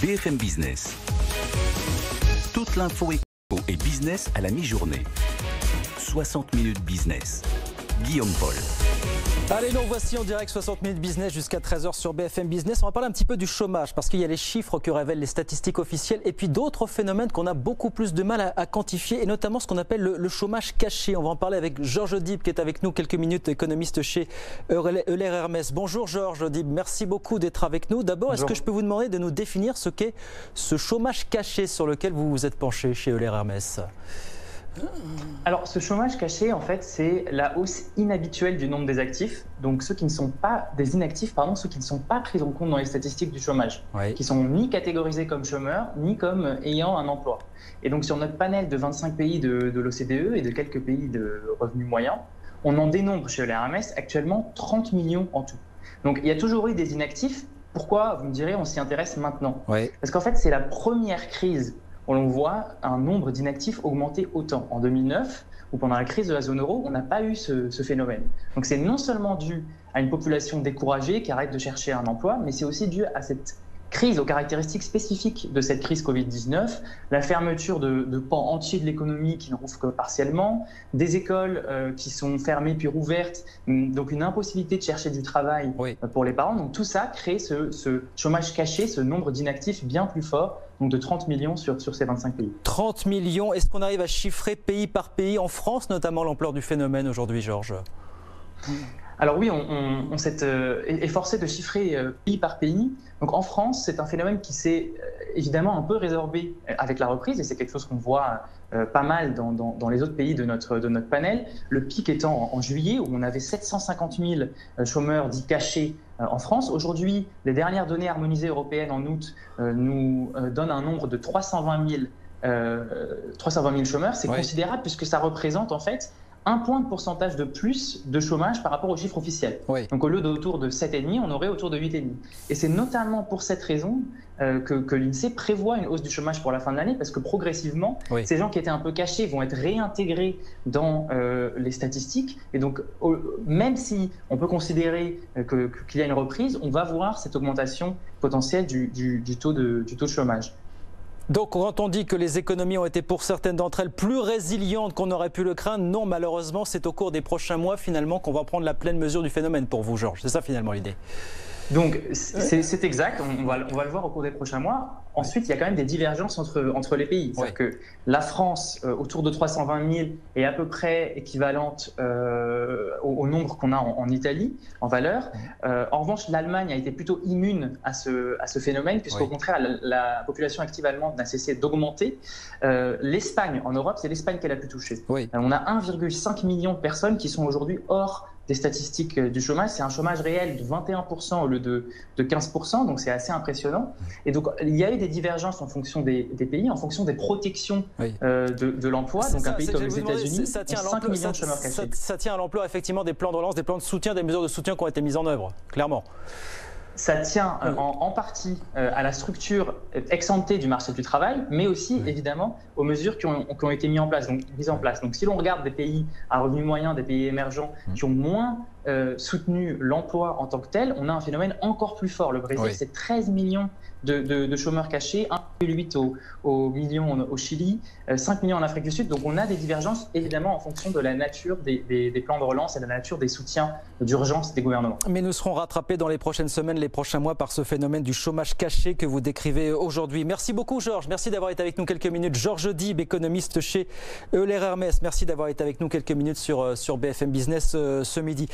BFM Business. Toute l'info éco et business à la mi-journée. 60 minutes business. Guillaume Paul. Allez, nous voici en direct 60 minutes business jusqu'à 13h sur BFM Business. On va parler un petit peu du chômage parce qu'il y a les chiffres que révèlent les statistiques officielles et puis d'autres phénomènes qu'on a beaucoup plus de mal à quantifier et notamment ce qu'on appelle le chômage caché. On va en parler avec Georges Dib qui est avec nous quelques minutes, économiste chez Euler Hermès. Bonjour Georges Dib, merci beaucoup d'être avec nous. D'abord, est-ce que je peux vous demander de nous définir ce qu'est ce chômage caché sur lequel vous vous êtes penché chez Euler Hermès ? Alors, ce chômage caché, en fait, c'est la hausse inhabituelle du nombre des actifs. Donc, ceux qui ne sont pas des inactifs, ceux qui ne sont pas pris en compte dans les statistiques du chômage, qui sont ni catégorisés comme chômeurs, ni comme ayant un emploi. Et donc, sur notre panel de 25 pays de l'OCDE et de quelques pays de revenus moyens, on en dénombre chez Euler Hermès actuellement 30 millions en tout. Donc, il y a toujours eu des inactifs. Pourquoi, vous me direz, on s'y intéresse maintenant? Parce qu'en fait, c'est la première crise où l'on voit un nombre d'inactifs augmenter autant. En 2009, ou pendant la crise de la zone euro, on n'a pas eu ce phénomène. Donc c'est non seulement dû à une population découragée qui arrête de chercher un emploi, mais c'est aussi dû à cette crise, aux caractéristiques spécifiques de cette crise Covid-19, la fermeture de pans entiers de l'économie qui ne rouvrent que partiellement, des écoles qui sont fermées puis rouvertes, donc une impossibilité de chercher du travail pour les parents. Donc tout ça crée ce chômage caché, ce nombre d'inactifs bien plus fort, donc de 30 millions sur ces 25 pays. 30 millions, est-ce qu'on arrive à chiffrer pays par pays, en France notamment, l'ampleur du phénomène aujourd'hui, Georges ? Alors oui, on s'est efforcé de chiffrer pays par pays. Donc en France, c'est un phénomène qui s'est évidemment un peu résorbé avec la reprise et c'est quelque chose qu'on voit pas mal dans les autres pays de notre panel. Le pic étant en juillet où on avait 750 000 chômeurs dits cachés en France. Aujourd'hui, les dernières données harmonisées européennes en août nous donnent un nombre de 320 000 chômeurs. C'est considérable puisque ça représente en fait un point de pourcentage de plus de chômage par rapport aux chiffres officiels. Donc au lieu d'autour de 7,5, on aurait autour de 8,5. Et c'est notamment pour cette raison que l'INSEE prévoit une hausse du chômage pour la fin de l'année, parce que progressivement, ces gens qui étaient un peu cachés vont être réintégrés dans les statistiques. Et donc, même si on peut considérer qu'il y a une reprise, on va voir cette augmentation potentielle du taux de chômage. Donc quand on dit que les économies ont été pour certaines d'entre elles plus résilientes qu'on aurait pu le craindre, non, malheureusement c'est au cours des prochains mois finalement qu'on va prendre la pleine mesure du phénomène pour vous, Georges. C'est ça finalement l'idée. Donc c'est exact, on va le voir au cours des prochains mois. Ensuite, il y a quand même des divergences entre les pays. C'est-à-dire que la France, autour de 320 000, est à peu près équivalente au nombre qu'on a en Italie, en valeur. En revanche, l'Allemagne a été plutôt immune à ce phénomène, puisqu'au contraire, la population active allemande n'a cessé d'augmenter. L'Espagne, en Europe, c'est l'Espagne qu'elle a pu toucher. On a 1,5 million de personnes qui sont aujourd'hui hors des statistiques du chômage. C'est un chômage réel de 21% au lieu de 15%, donc c'est assez impressionnant. Et donc, il y a eu des divergences en fonction des pays, en fonction des protections de l'emploi. Donc un pays comme les États-Unis, 5 millions de chômeurs cachés. Ça tient à l'emploi effectivement des plans de relance, des plans de soutien, des mesures de soutien qui ont été mises en œuvre, clairement. Ça tient en partie à la structure ex-ante du marché du travail, mais aussi évidemment aux mesures qui ont été mises en place. Donc si l'on regarde des pays à revenus moyens, des pays émergents qui ont moins soutenu l'emploi en tant que tel, on a un phénomène encore plus fort. Le Brésil, c'est 13 millions de chômeurs cachés, 1,8 million au Chili, 5 millions en Afrique du Sud. Donc on a des divergences évidemment en fonction de la nature des plans de relance et de la nature des soutiens d'urgence des gouvernements. Mais nous serons rattrapés dans les prochaines semaines, les prochains mois par ce phénomène du chômage caché que vous décrivez aujourd'hui. Merci beaucoup Georges, merci d'avoir été avec nous quelques minutes. Georges Dib, économiste chez Euler Hermès, merci d'avoir été avec nous quelques minutes sur BFM Business ce midi.